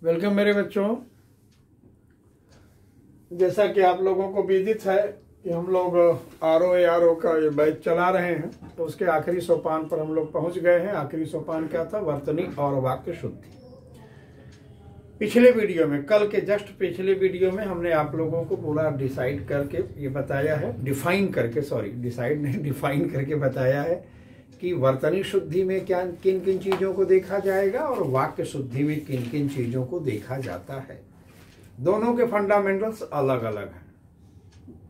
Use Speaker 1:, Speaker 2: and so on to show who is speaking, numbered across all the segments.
Speaker 1: Welcome मेरे बच्चों। जैसा कि आप लोगों को विदित है कि हम लोग आर ओ का ये बैच चला रहे हैं, तो उसके आखिरी सोपान पर हम लोग पहुंच गए हैं। आखिरी सोपान क्या था? वर्तनी और वाक्य शुद्धि। पिछले वीडियो में, कल के जस्ट पिछले वीडियो में हमने आप लोगों को पूरा डिसाइड करके ये बताया है, डिफाइन करके, सॉरी डिसाइड नहीं, डिफाइन करके बताया है कि वर्तनी शुद्धि में क्या किन किन चीज़ों को देखा जाएगा और वाक्य शुद्धि में किन किन चीज़ों को देखा जाता है। दोनों के फंडामेंटल्स अलग अलग हैं।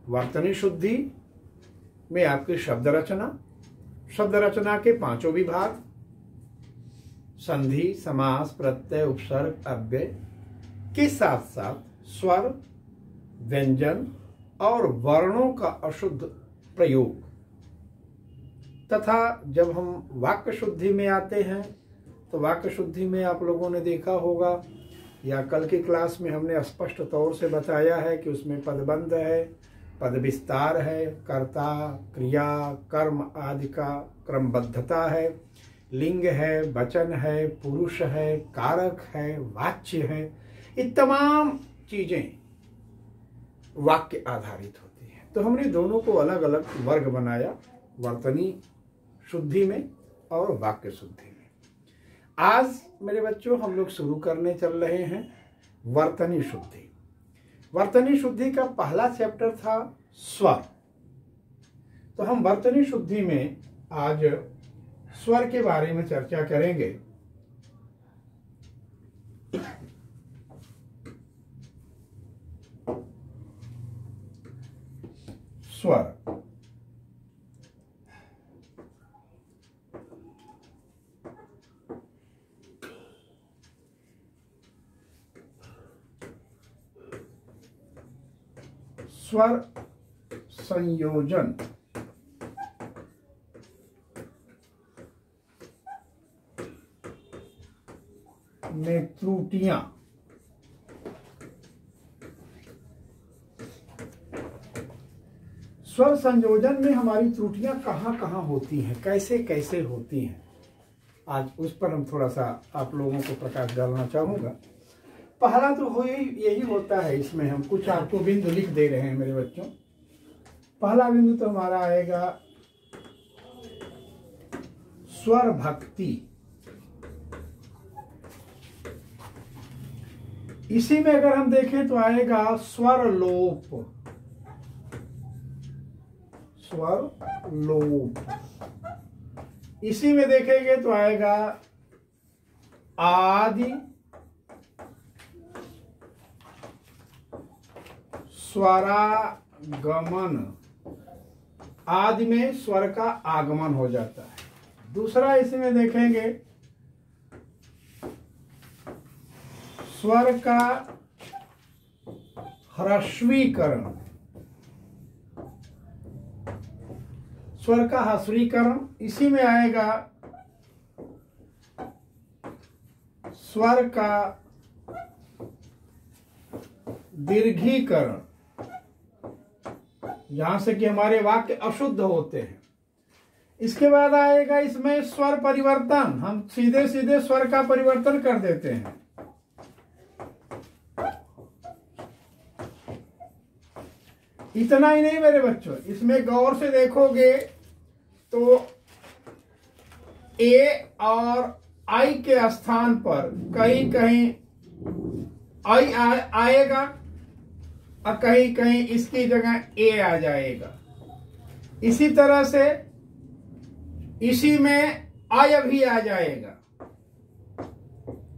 Speaker 1: वर्तनी शुद्धि में आपकी शब्द रचना के पांचों विभाग, संधि, समास, प्रत्यय, उपसर्ग, अव्यय के साथ साथ स्वर, व्यंजन और वर्णों का अशुद्ध प्रयोग, तथा जब हम वाक्य शुद्धि में आते हैं तो वाक्य शुद्धि में आप लोगों ने देखा होगा या कल की क्लास में हमने स्पष्ट तौर से बताया है कि उसमें पदबंध है, पद विस्तार है, कर्ता, क्रिया, कर्म आदि का क्रमबद्धता है, लिंग है, वचन है, पुरुष है, कारक है, वाच्य है। ये तमाम चीजें वाक्य आधारित होती हैं। तो हमने दोनों को अलग अलग वर्ग बनाया, वर्तनी शुद्धि में और वाक्य शुद्धि में। आज मेरे बच्चों हम लोग शुरू करने चल रहे हैं वर्तनी शुद्धि। वर्तनी शुद्धि का पहला चैप्टर था स्वर। तो हम वर्तनी शुद्धि में आज स्वर के बारे में चर्चा करेंगे। स्वर स्वर संयोजन में त्रुटियां स्वर संयोजन में हमारी त्रुटियां कहाँ कहाँ होती हैं, कैसे कैसे होती हैं, आज उस पर हम थोड़ा सा आप लोगों को प्रकाश डालना चाहूंगा। पहला तो यही होता है, इसमें हम कुछ आपको बिंदु लिख दे रहे हैं मेरे बच्चों। पहला बिंदु तो हमारा आएगा स्वर भक्ति। इसी में अगर हम देखें तो आएगा स्वर लोप। स्वर लोप। इसी में देखेंगे तो आएगा आदि स्वरागमन। आदि में स्वर का आगमन हो जाता है। दूसरा इसमें देखेंगे स्वर का ह्रस्वीकरण। स्वर का ह्रस्वीकरण। इसी में आएगा स्वर का दीर्घीकरण, जहां से कि हमारे वाक्य अशुद्ध होते हैं। इसके बाद आएगा इसमें स्वर परिवर्तन। हम सीधे सीधे स्वर का परिवर्तन कर देते हैं। इतना ही नहीं मेरे बच्चों, इसमें गौर से देखोगे तो ए और आई के स्थान पर कहीं कहीं आई आएगा और कहीं कहीं इसकी जगह ए आ जाएगा। इसी तरह से इसी में आय भी आ जाएगा।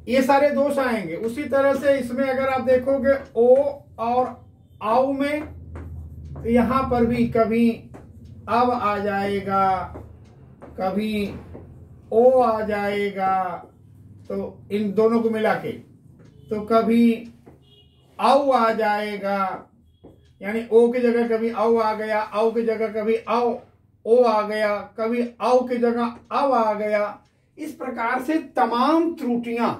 Speaker 1: ये सारे दोष आएंगे। उसी तरह से इसमें अगर आप देखोगे ओ और आउ में, तो यहां पर भी कभी अब आ जाएगा, कभी ओ आ जाएगा। तो इन दोनों को मिला के तो कभी औ आ जाएगा, यानी ओ की जगह कभी औ आ गया, औ की जगह कभी औ ओ आ गया, कभी औ की जगह औ आ गया। इस प्रकार से तमाम त्रुटियां,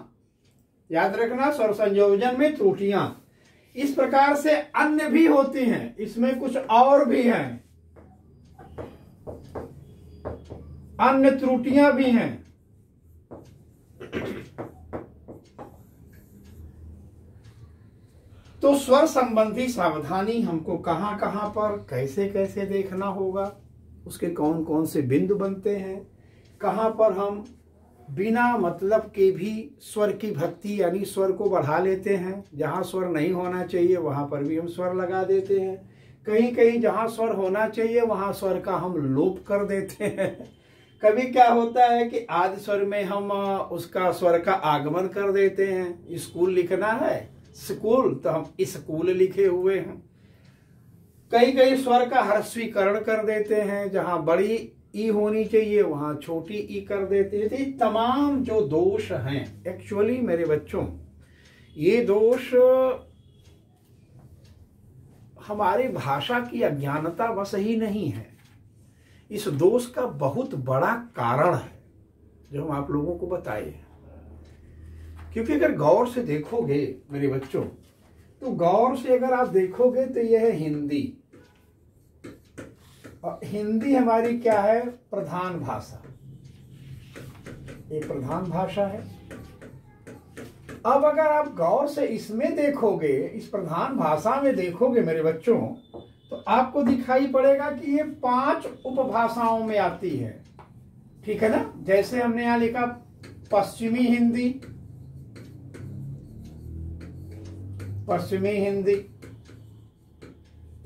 Speaker 1: याद रखना स्वर संयोजन में त्रुटियां इस प्रकार से अन्य भी होती हैं। इसमें कुछ और भी हैं, अन्य त्रुटियां भी हैं। तो स्वर संबंधी सावधानी हमको कहाँ कहाँ पर कैसे कैसे देखना होगा, उसके कौन कौन से बिंदु बनते हैं, कहाँ पर हम बिना मतलब के भी स्वर की भक्ति यानी स्वर को बढ़ा लेते हैं, जहाँ स्वर नहीं होना चाहिए वहाँ पर भी हम स्वर लगा देते हैं, कहीं कहीं जहाँ स्वर होना चाहिए वहाँ स्वर का हम लोप कर देते हैं। कभी क्या होता है कि आदि स्वर में हम उसका स्वर का आगमन कर देते हैं। स्कूल लिखना है स्कूल तो हम स्कूल लिखे हुए हैं। कई कई स्वर का ह्रस्वीकरण कर देते हैं, जहां बड़ी ई होनी चाहिए वहां छोटी ई कर देते हैं। ये तमाम जो दोष हैं एक्चुअली मेरे बच्चों, ये दोष हमारी भाषा की अज्ञानता बस ही नहीं है, इस दोष का बहुत बड़ा कारण है जो हम आप लोगों को बताए। क्योंकि अगर गौर से देखोगे मेरे बच्चों, तो गौर से अगर आप देखोगे तो यह है हिंदी, और हिंदी हमारी क्या है, प्रधान भाषा, ये प्रधान भाषा है। अब अगर आप गौर से इसमें देखोगे, इस प्रधान भाषा में देखोगे मेरे बच्चों, तो आपको दिखाई पड़ेगा कि ये 5 उपभाषाओं में आती है, ठीक है ना। जैसे हमने यहां लिखा पश्चिमी हिंदी, पश्चिमी हिंदी,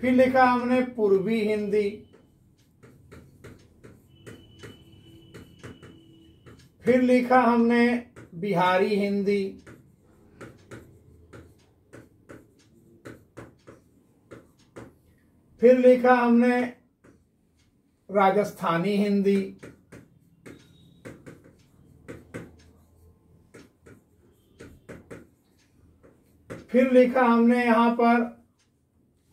Speaker 1: फिर लिखा हमने पूर्वी हिंदी, फिर लिखा हमने बिहारी हिंदी, फिर लिखा हमने राजस्थानी हिंदी, फिर लिखा हमने यहां पर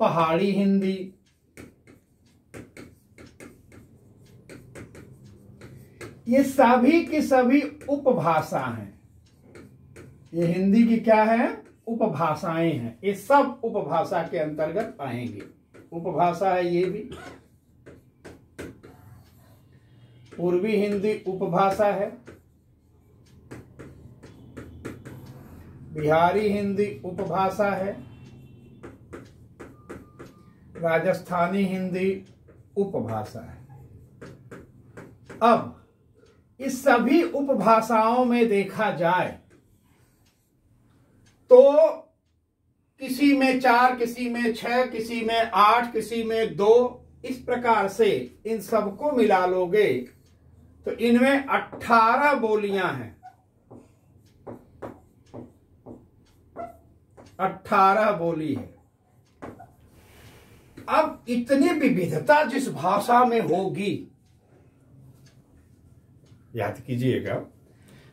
Speaker 1: पहाड़ी हिंदी, ये सभी की सभी उपभाषा हैं। ये हिंदी की क्या है, उपभाषाएं हैं। ये सब उपभाषा के अंतर्गत आएंगे। उपभाषा है ये भी। पूर्वी हिंदी उपभाषा है, बिहारी हिंदी उपभाषा है, राजस्थानी हिंदी उपभाषा है। अब इस सभी उपभाषाओं में देखा जाए तो किसी में 4, किसी में 6, किसी में 8, किसी में 2, इस प्रकार से इन सबको मिला लोगे तो इनमें 18 बोलियां हैं। 18 बोली है। अब इतनी विविधता जिस भाषा में होगी, याद कीजिएगा,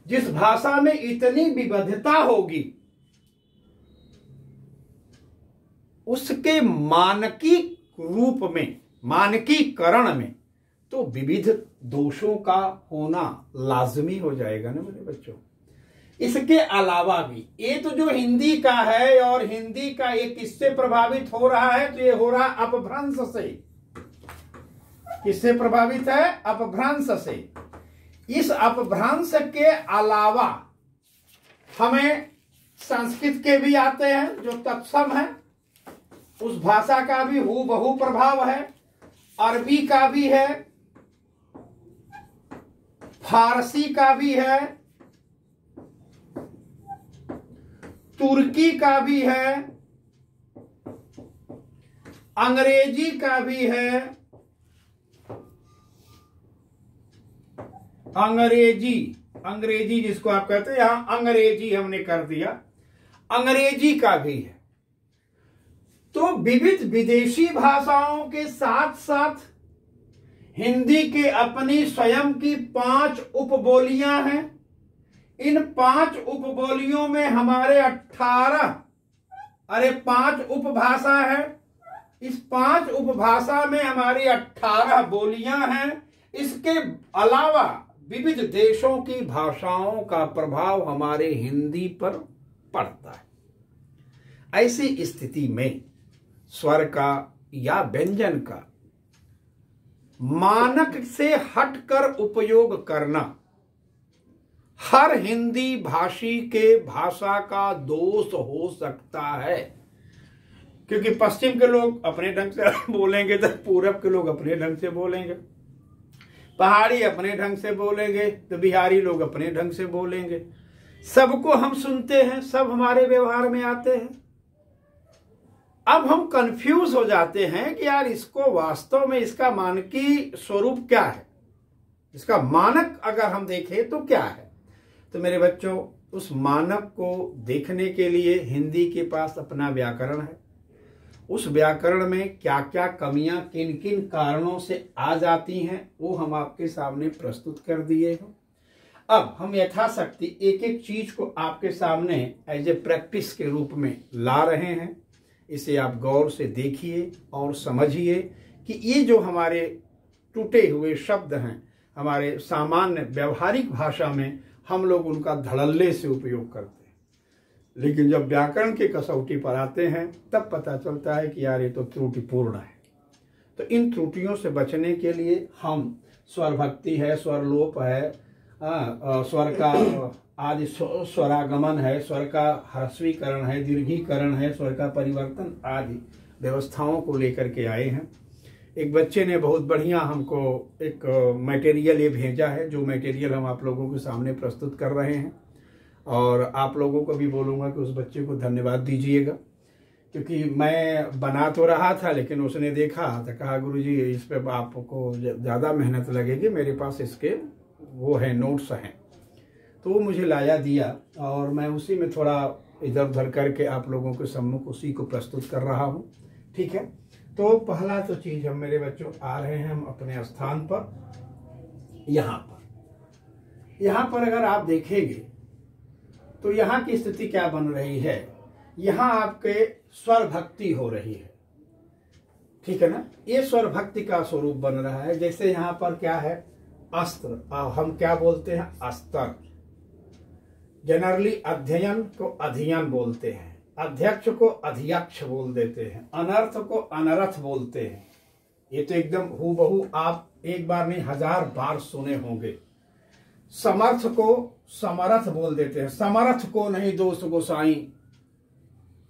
Speaker 1: जिस भाषा में इतनी विविधता होगी, उसके मानकी रूप में, मानकीकरण में तो विविध दोषों का होना लाजमी हो जाएगा ना मेरे बच्चों। इसके अलावा भी ये तो जो हिंदी का है, और हिंदी का ये किससे प्रभावित हो रहा है, तो ये हो रहा है अपभ्रंश से। किससे प्रभावित है, अपभ्रंश से। इस अपभ्रंश के अलावा हमें संस्कृत के भी आते हैं जो तत्सम है, उस भाषा का भी हूबहू प्रभाव है। अरबी का भी है, फारसी का भी है, तुर्की का भी है, अंग्रेजी का भी है। अंग्रेजी जिसको आप कहते हैं, यहां अंग्रेजी हमने कर दिया, अंग्रेजी का भी है। तो विविध विदेशी भाषाओं के साथ साथ हिंदी के अपनी स्वयं की 5 उपबोलियां हैं। इन 5 उपबोलियों में हमारे 5 उपभाषा है। इस 5 उपभाषा में हमारी 18 बोलियां हैं। इसके अलावा विविध देशों की भाषाओं का प्रभाव हमारे हिंदी पर पड़ता है। ऐसी स्थिति में स्वर का या व्यंजन का मानक से हटकर उपयोग करना हर हिंदी भाषी के भाषा का दोष हो सकता है। क्योंकि पश्चिम के लोग अपने ढंग से बोलेंगे तो पूरब के लोग अपने ढंग से बोलेंगे, पहाड़ी अपने ढंग से बोलेंगे तो बिहारी लोग अपने ढंग से बोलेंगे। सबको हम सुनते हैं, सब हमारे व्यवहार में आते हैं। अब हम कंफ्यूज हो जाते हैं कि यार इसको वास्तव में इसका मानकी स्वरूप क्या है, इसका मानक अगर हम देखें तो क्या है। तो मेरे बच्चों, उस मानक को देखने के लिए हिंदी के पास अपना व्याकरण है। उस व्याकरण में क्या क्या कमियां किन किन कारणों से आ जाती हैं वो हम आपके सामने प्रस्तुत कर दिए हैं। अब हम यथाशक्ति एक एक चीज को आपके सामने एज ए प्रैक्टिस के रूप में ला रहे हैं। इसे आप गौर से देखिए और समझिए कि ये जो हमारे टूटे हुए शब्द हैं, हमारे सामान्य व्यवहारिक भाषा में हम लोग उनका धड़ल्ले से उपयोग करते हैं, लेकिन जब व्याकरण की कसौटी पर आते हैं तब पता चलता है कि यार ये तो त्रुटिपूर्ण है। तो इन त्रुटियों से बचने के लिए हम स्वर भक्ति है, स्वर लोप है, स्वर का आदि स्वरागमन है, स्वर का ह्रस्वीकरण है, दीर्घीकरण है, स्वर का परिवर्तन आदि व्यवस्थाओं को लेकर के आए हैं। एक बच्चे ने बहुत बढ़िया हमको एक मटेरियल ये भेजा है, जो मटेरियल हम आप लोगों के सामने प्रस्तुत कर रहे हैं। और आप लोगों को भी बोलूँगा कि उस बच्चे को धन्यवाद दीजिएगा, क्योंकि मैं बना तो रहा था लेकिन उसने देखा तो कहा गुरुजी इस पे आपको ज़्यादा मेहनत लगेगी, मेरे पास इसके वो है नोट्स हैं। तो वो मुझे लाया दिया और मैं उसी में थोड़ा इधर उधर करके आप लोगों के सम्मुख उसी को प्रस्तुत कर रहा हूँ। ठीक है, तो पहला तो चीज़ हम मेरे बच्चों आ रहे हैं हम अपने स्थान पर। यहाँ पर अगर आप देखेंगे तो यहाँ की स्थिति क्या बन रही है, यहाँ आपके स्वर भक्ति हो रही है। ठीक है ना, ये स्वर भक्ति का स्वरूप बन रहा है। जैसे यहाँ पर क्या है, अस्त्र, हम क्या बोलते हैं, अस्तर। जनरली अध्ययन को अध्ययन बोलते हैं, अध्यक्ष को अध्यक्ष बोल देते हैं, अनर्थ को अनरथ बोलते हैं। ये तो एकदम हूबहू आप एक बार नहीं 1000 बार सुने होंगे। समर्थ को समरथ बोल देते हैं, समर्थ को नहीं दोस्त गोसाई,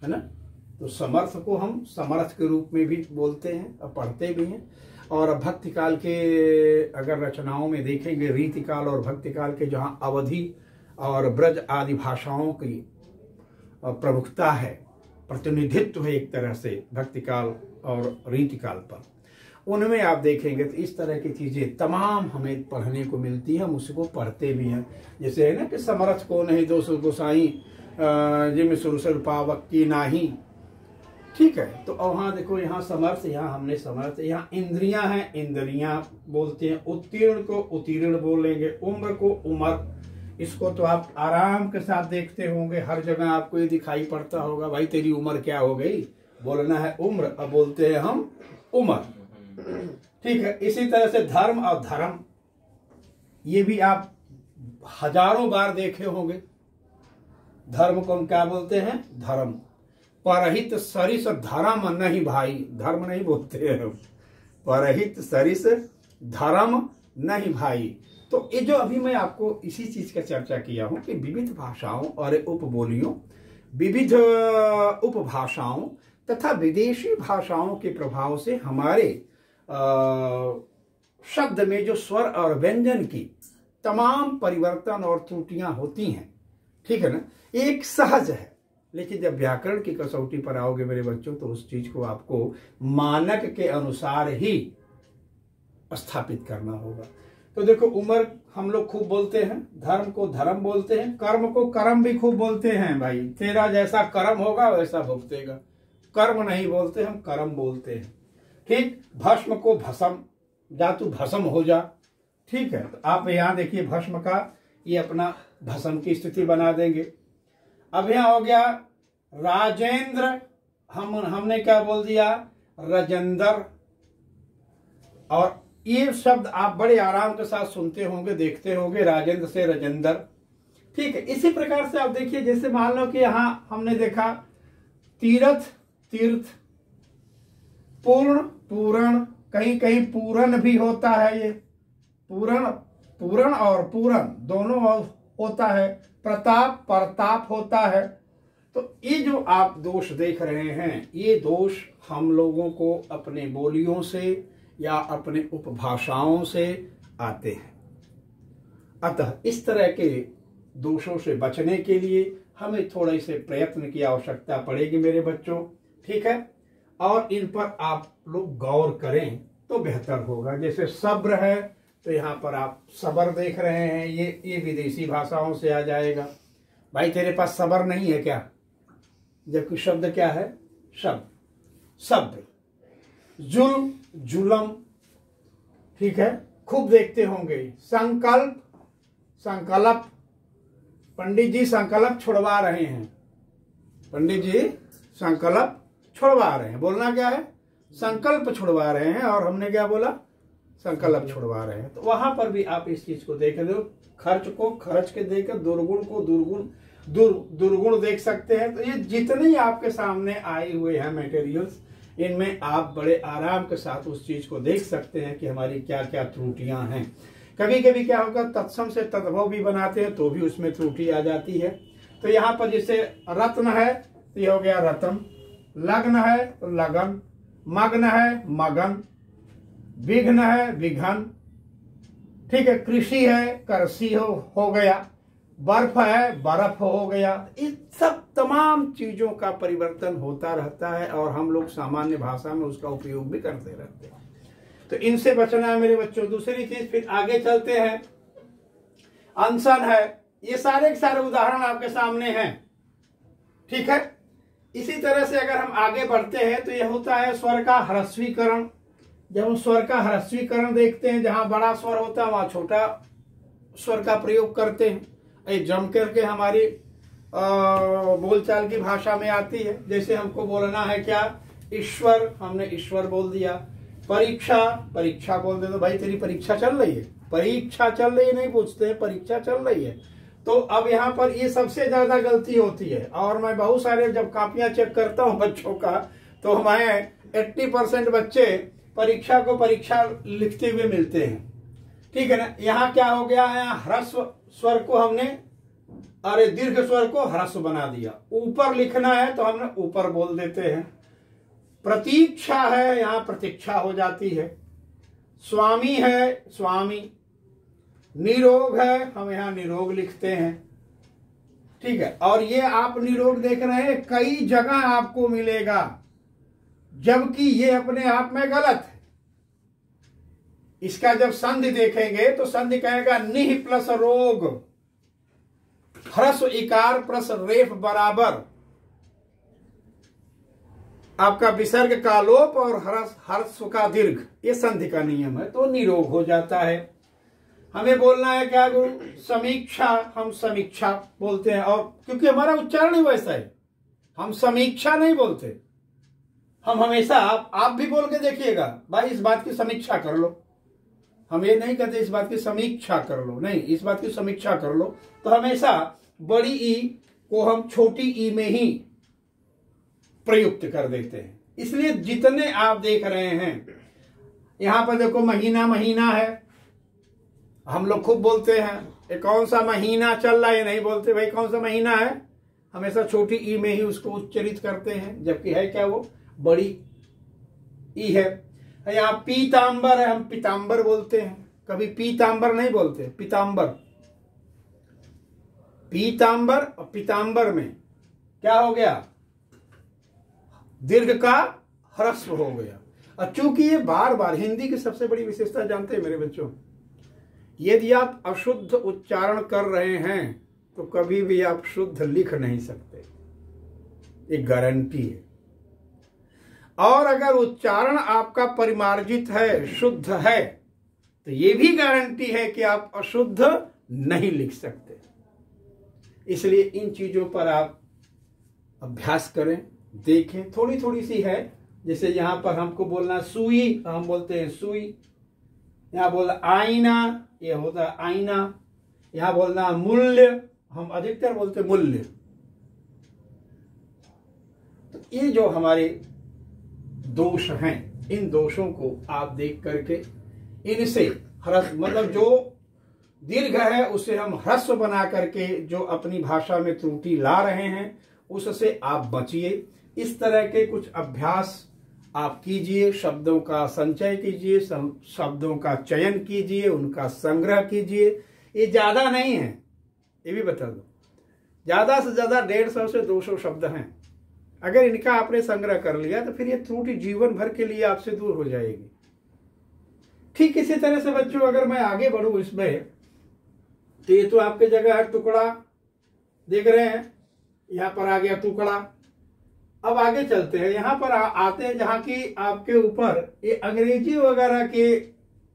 Speaker 1: है ना। तो समर्थ को हम समर्थ के रूप में भी बोलते हैं और पढ़ते भी हैं। और भक्ति काल के अगर रचनाओं में देखेंगे, रीति काल और भक्ति काल के जहाँ अवधि और ब्रज आदि भाषाओं की प्रमुखता है, प्रतिनिधित्व है एक तरह से भक्ति काल और रीति काल पर, उनमें आप देखेंगे तो इस तरह की चीजें तमाम हमें पढ़ने को मिलती है, हम उसको पढ़ते भी हैं। जैसे है ना कि समर्थ को नहीं दोस्त गोसाई, जिम सुरसर पावक की नाही। ठीक है, तो वहाँ देखो, यहाँ समर्थ, यहाँ हमने समर्थ, यहाँ इंद्रियां हैं, इंद्रियां बोलते हैं। उत्तीर्ण को उत्तीर्ण बोलेंगे, उम्र को उमर। इसको तो आप आराम के साथ देखते होंगे, हर जगह आपको ये दिखाई पड़ता होगा, भाई तेरी उम्र क्या हो गई, बोलना है उम्र, अब बोलते हैं हम उमर। ठीक है, इसी तरह से धर्म और धर्म, ये भी आप हजारों बार देखे होंगे। धर्म को हम क्या बोलते हैं, धर्म। परहित सरिस धर्म नहीं भाई, धर्म नहीं बोलते हैं हम, परहित सरिस धर्म नहीं भाई। तो ये जो अभी मैं आपको इसी चीज का चर्चा किया हूं कि विविध भाषाओं और उपबोलियों, विविध उपभाषाओं तथा विदेशी भाषाओं के प्रभाव से हमारे शब्द में जो स्वर और व्यंजन की तमाम परिवर्तन और त्रुटियां होती हैं, ठीक है ना, एक सहज है। लेकिन जब व्याकरण की कसौटी पर आओगे मेरे बच्चों, तो उस चीज को आपको मानक के अनुसार ही स्थापित करना होगा। तो देखो, उम्र हम लोग खूब बोलते हैं, धर्म को धर्म बोलते हैं, कर्म को कर्म भी खूब बोलते हैं। भाई तेरा जैसा कर्म होगा वैसा भुगतेगा। कर्म नहीं बोलते, हम कर्म बोलते हैं। ठीक, भस्म को भस्म, जा तू भस्म हो जा। ठीक है, तो आप यहाँ देखिए भस्म का ये अपना भस्म की स्थिति बना देंगे। अब यहाँ हो गया राजेंद्र, हमने क्या बोल दिया, रजेंद्र। और ये शब्द आप बड़े आराम के साथ सुनते होंगे, देखते होंगे, राजेंद्र से रजेंद्र। ठीक है, इसी प्रकार से आप देखिए, जैसे मान लो कि यहां हमने देखा तीर्थ, तीर्थ, पूर्ण, पूरण, कहीं कहीं पूरन भी होता है। ये पूरण, पूरण और पूरन दोनों होता है। प्रताप, प्रताप होता है। तो ये जो आप दोष देख रहे हैं, ये दोष हम लोगों को अपने बोलियों से या अपने उपभाषाओं से आते हैं। अतः इस तरह के दोषों से बचने के लिए हमें थोड़े से प्रयत्न की आवश्यकता पड़ेगी मेरे बच्चों, ठीक है। और इन पर आप लोग गौर करें तो बेहतर होगा। जैसे सब्र है तो यहाँ पर आप सबर देख रहे हैं, ये विदेशी भाषाओं से आ जाएगा। भाई तेरे पास सबर नहीं है क्या? जबकि शब्द क्या है? शब्द, सब्र। जुल्म, जुलम, ठीक है, खूब देखते होंगे। संकल्प, संकल्प, पंडित जी संकल्प छुड़वा रहे हैं, पंडित जी संकल्प छुड़वा रहे हैं। बोलना क्या है? संकल्प छुड़वा रहे हैं। और हमने क्या बोला? संकल्प छुड़वा रहे हैं। तो वहां पर भी आप इस चीज को देख दो, खर्च को खर्च के देकर दुर्गुण को दुर्गुण देख सकते हैं। तो ये जितने आपके सामने आए हुए हैं मटेरियल्स, इनमें आप बड़े आराम के साथ उस चीज को देख सकते हैं कि हमारी क्या क्या त्रुटियां हैं। कभी कभी क्या होगा, तत्सम से तद्भव भी बनाते हैं तो भी उसमें त्रुटि आ जाती है। तो यहाँ पर जैसे रत्न है तो ये हो गया रतन, लग्न है तो लगन, मग्न है मगन, विघ्न है विघन, ठीक है, कृषि है कृषि हो गया, बर्फ है बर्फ हो गया। इस सब तमाम चीजों का परिवर्तन होता रहता है और हम लोग सामान्य भाषा में उसका उपयोग भी करते रहते हैं। तो इनसे बचना है मेरे बच्चों। दूसरी चीज, फिर आगे चलते हैं। अनशन है, ये सारे के सारे उदाहरण आपके सामने हैं, ठीक है। इसी तरह से अगर हम आगे बढ़ते हैं तो यह होता है स्वर का ह्रस्वीकरण। जब हम स्वर का ह्रस्वीकरण देखते हैं, जहां बड़ा स्वर होता है वहां छोटा स्वर का प्रयोग करते हैं। ये जम करके हमारी बोलचाल की भाषा में आती है। जैसे हमको बोलना है क्या? ईश्वर, हमने ईश्वर बोल दिया। परीक्षा, परीक्षा बोल दे तो भाई तेरी परीक्षा चल रही है, परीक्षा चल रही है नहीं पूछते हैं, परीक्षा चल रही है। तो अब यहाँ पर ये सबसे ज्यादा गलती होती है। और मैं बहुत सारे जब कापियां चेक करता हूँ बच्चों का, तो हमारे 80% बच्चे परीक्षा को परीक्षा लिखते हुए मिलते हैं, ठीक है ना। यहाँ क्या हो गया है? ह्रस्व स्वर को हमने, अरे दीर्घ स्वर को ह्रस्व बना दिया। ऊपर लिखना है तो हमने ऊपर बोल देते हैं। प्रतीक्षा है, यहाँ प्रतीक्षा हो जाती है। स्वामी है स्वामी, निरोग है, हम यहाँ निरोग लिखते हैं, ठीक है। और ये आप निरोग देख रहे हैं कई जगह आपको मिलेगा, जबकि ये अपने आप में गलत है। इसका जब संधि देखेंगे तो संधि कहेगा निह प्लस रोग, ह्रस्व इकार प्लस रेफ बराबर आपका विसर्ग का लोप और ह्रस्व का दीर्घ, ये संधि का नियम है, तो निरोग हो जाता है। हमें बोलना है क्या गुरु? समीक्षा, हम समीक्षा बोलते हैं। और क्योंकि हमारा उच्चारण ही वैसा है, हम समीक्षा नहीं बोलते, हम हमेशा, आप भी बोल के देखिएगा भाई इस बात की समीक्षा कर लो। हम ये नहीं कहते इस बात की समीक्षा कर लो, नहीं, इस बात की समीक्षा कर लो। तो हमेशा बड़ी ई को हम छोटी ई में ही प्रयुक्त कर देते हैं। इसलिए जितने आप देख रहे हैं, यहां पर देखो महीना, महीना है, हम लोग खूब बोलते हैं ये कौन सा महीना चल रहा है, ये नहीं बोलते भाई कौन सा महीना है, हमेशा छोटी ई में ही उसको उच्चरित करते हैं, जबकि है क्या वो बड़ी ई है। यहाँ पीतांबर है, हम पीतांबर बोलते हैं, कभी पीतांबर नहीं बोलते, पीतांबर। पीतांबर और पीतांबर में क्या हो गया? दीर्घ का ह्रस्व हो गया। और चूंकि ये बार बार, हिंदी की सबसे बड़ी विशेषता जानते हैं मेरे बच्चों, यदि आप अशुद्ध उच्चारण कर रहे हैं तो कभी भी आप शुद्ध लिख नहीं सकते, एक गारंटी है। और अगर उच्चारण आपका परिमार्जित है, शुद्ध है, तो ये भी गारंटी है कि आप अशुद्ध नहीं लिख सकते। इसलिए इन चीजों पर आप अभ्यास करें, देखें, थोड़ी थोड़ी सी है। जैसे यहां पर हमको बोलना सुई, हम बोलते हैं सुई। यहां बोलना आईना, ये होता है आईना। यहां बोलना मूल्य, हम अधिकतर बोलते मूल्य। तो ये जो हमारे दोष हैं, इन दोषों को आप देख करके इनसे मतलब जो दीर्घ है उसे हम ह्रस्व बना करके जो अपनी भाषा में त्रुटि ला रहे हैं, उससे आप बचिए। इस तरह के कुछ अभ्यास आप कीजिए, शब्दों का संचय कीजिए, शब्दों का चयन कीजिए, उनका संग्रह कीजिए। ये ज्यादा नहीं है, ये भी बता दो, ज्यादा से ज्यादा 150 से 200 शब्द हैं। अगर इनका आपने संग्रह कर लिया तो फिर ये त्रुटि जीवन भर के लिए आपसे दूर हो जाएगी। ठीक इसी तरह से बच्चों, अगर मैं आगे बढ़ूं इसमें, तो ये तो आपके जगह है टुकड़ा, देख रहे हैं, यहां पर आ गया टुकड़ा। अब आगे चलते हैं, यहां पर आते हैं जहां की आपके ऊपर ये अंग्रेजी वगैरह के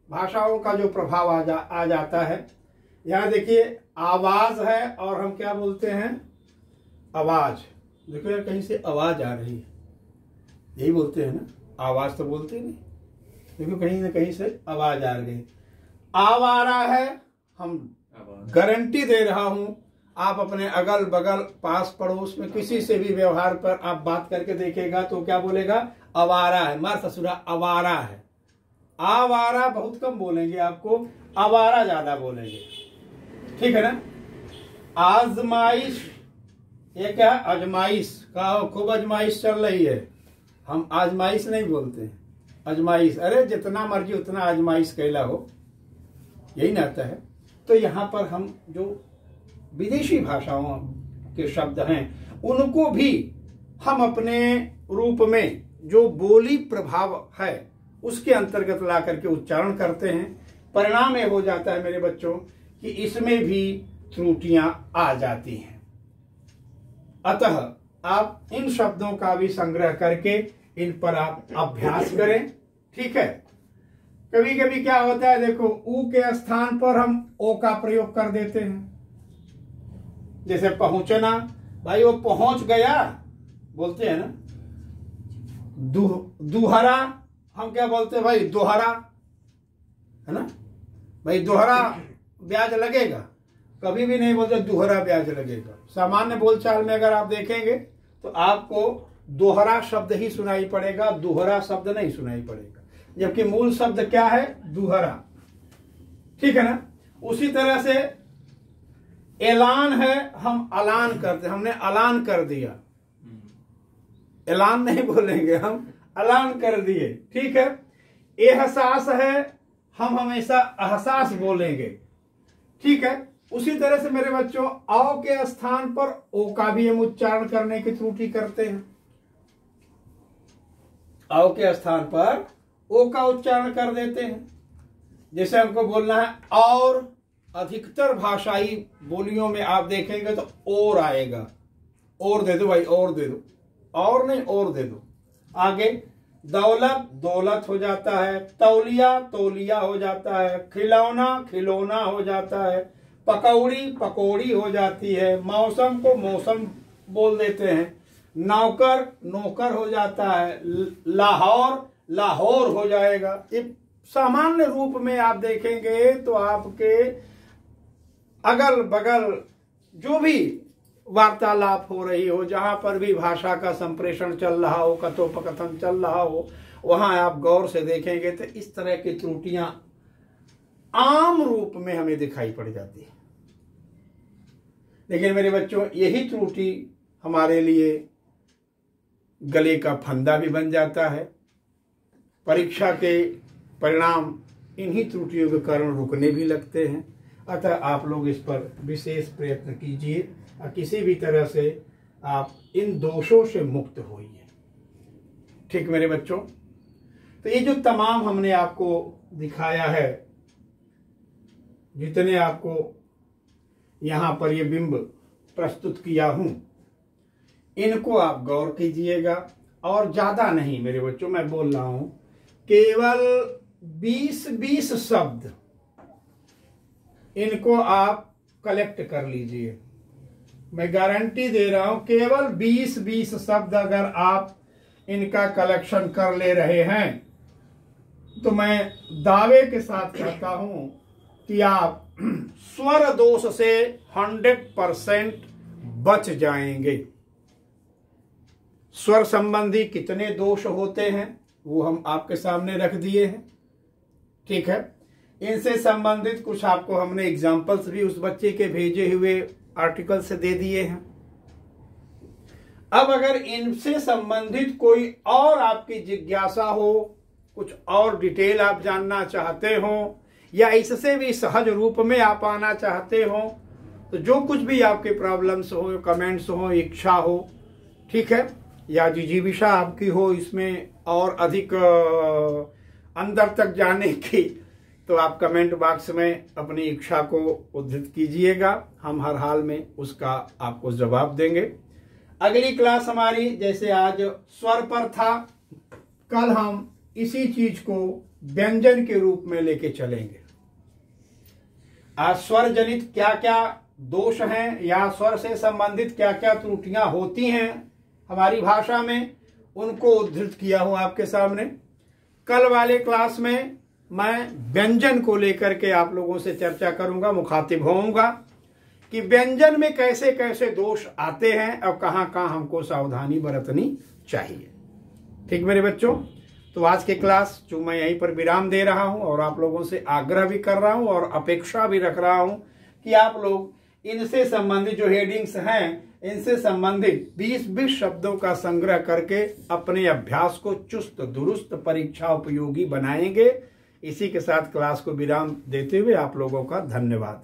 Speaker 1: भाषाओं का जो प्रभाव आ जाता है। यहां देखिए आवाज है, और हम क्या बोलते हैं, आवाज। देखो यार, कहीं से आवाज आ रही है, यही बोलते हैं ना, आवाज तो बोलते नहीं। देखो कहीं ना कहीं से आवाज आ रही है, आव आ रहा है। हम गारंटी दे रहा हूं, आप अपने अगल बगल पास पड़ोस में किसी से भी व्यवहार पर आप बात करके देखेगा तो क्या बोलेगा, आवारा है, मार ससुरा आवारा है। आवारा बहुत कम बोलेंगे, आपको आवारा ज्यादा बोलेंगे, ठीक है ना। आजमाइश, ये क्या, आजमाइश का, खूब आजमाइश चल रही है। हम आजमाइश नहीं बोलते हैं, आजमाइश, अरे जितना मर्जी उतना आजमाइश कैला हो, यही ना आता है। तो यहाँ पर हम जो विदेशी भाषाओं के शब्द हैं उनको भी हम अपने रूप में जो बोली प्रभाव है उसके अंतर्गत ला करके उच्चारण करते हैं। परिणाम ये हो जाता है मेरे बच्चों कि इसमें भी त्रुटियां आ जाती हैं। अतः आप इन शब्दों का भी संग्रह करके इन पर आप अभ्यास करें, ठीक है। कभी कभी क्या होता है, देखो ऊ के स्थान पर हम ओ का प्रयोग कर देते हैं। जैसे पहुंचना, भाई वो पहुंच गया बोलते हैं ना। दुहरा हम क्या बोलते हैं, भाई दोहरा, है ना। भाई दोहरा ब्याज लगेगा, कभी भी नहीं बोलते दोहरा ब्याज लगेगा। सामान्य बोलचाल में अगर आप देखेंगे तो आपको दोहरा शब्द ही सुनाई पड़ेगा, दोहरा शब्द नहीं सुनाई पड़ेगा, जबकि मूल शब्द क्या है, दोहरा, ठीक है ना। उसी तरह से ऐलान है, हम अलान करते, हमने अलान कर दिया, ऐलान नहीं बोलेंगे, हम अलान कर दिए, ठीक है। एहसास है, हम हमेशा एहसास बोलेंगे, ठीक है। उसी तरह से मेरे बच्चों, औ के स्थान पर ओ का भी हम उच्चारण करने की त्रुटि करते हैं। औ के स्थान पर ओ का उच्चारण कर देते हैं। जैसे हमको बोलना है और, अधिकतर भाषाई बोलियों में आप देखेंगे तो और आएगा, और दे दो भाई, और दे दो, और नहीं और दे दो। आगे दौलत दौलत हो जाता है, तौलिया तौलिया हो जाता है, खिलौना खिलौना हो जाता है, पकौड़ी पकौड़ी हो जाती है, मौसम को मौसम बोल देते हैं, नौकर नौकर हो जाता है, लाहौर लाहौर हो जाएगा। ये सामान्य रूप में आप देखेंगे तो आपके अगल बगल जो भी वार्तालाप हो रही हो, जहां पर भी भाषा का संप्रेषण चल रहा हो, कथोपकथन चल रहा हो, वहां आप गौर से देखेंगे तो इस तरह की त्रुटियां आम रूप में हमें दिखाई पड़ जाती है। लेकिन मेरे बच्चों, यही त्रुटि हमारे लिए गले का फंदा भी बन जाता है। परीक्षा के परिणाम इन्हीं त्रुटियों के कारण रुकने भी लगते हैं। अतः आप लोग इस पर विशेष प्रयत्न कीजिए और किसी भी तरह से आप इन दोषों से मुक्त होइए, ठीक मेरे बच्चों। तो ये जो तमाम हमने आपको दिखाया है, जितने आपको यहाँ पर ये बिंब प्रस्तुत किया हूं, इनको आप गौर कीजिएगा। और ज्यादा नहीं मेरे बच्चों, मैं बोल रहा हूं केवल 20-20 शब्द इनको आप कलेक्ट कर लीजिए। मैं गारंटी दे रहा हूं, केवल 20-20 शब्द अगर आप इनका कलेक्शन कर ले रहे हैं तो मैं दावे के साथ कहता हूं कि आप स्वर दोष से 100% बच जाएंगे। स्वर संबंधी कितने दोष होते हैं वो हम आपके सामने रख दिए हैं, ठीक है। इनसे संबंधित कुछ आपको हमने एग्जाम्पल्स भी उस बच्चे के भेजे हुए आर्टिकल से दे दिए हैं। अब अगर इनसे संबंधित कोई और आपकी जिज्ञासा हो, कुछ और डिटेल आप जानना चाहते हो, या इससे भी सहज रूप में आप आना चाहते हो, तो जो कुछ भी आपके प्रॉब्लम्स हो, कमेंट्स हो, इच्छा हो, ठीक है, या जिजीविषा आपकी हो इसमें और अधिक अंदर तक जाने की, तो आप कमेंट बॉक्स में अपनी इच्छा को उद्धृत कीजिएगा। हम हर हाल में उसका आपको जवाब देंगे। अगली क्लास हमारी जैसे आज स्वर पर था, कल हम इसी चीज को व्यंजन के रूप में लेके चलेंगे। आज स्वर जनित क्या क्या दोष हैं या स्वर से संबंधित क्या क्या त्रुटियां होती हैं हमारी भाषा में, उनको उद्धृत किया हूं आपके सामने। कल वाले क्लास में मैं व्यंजन को लेकर के आप लोगों से चर्चा करूंगा, मुखातिब होऊंगा कि व्यंजन में कैसे कैसे दोष आते हैं और कहां कहां हमको सावधानी बरतनी चाहिए। ठीक मेरे बच्चों, तो आज के क्लास जो मैं यहीं पर विराम दे रहा हूं और आप लोगों से आग्रह भी कर रहा हूं और अपेक्षा भी रख रहा हूं कि आप लोग इनसे संबंधित जो हेडिंग्स हैं, इनसे संबंधित 20-20 शब्दों का संग्रह करके अपने अभ्यास को चुस्त दुरुस्त परीक्षा उपयोगी बनाएंगे। इसी के साथ क्लास को विराम देते हुए आप लोगों का धन्यवाद।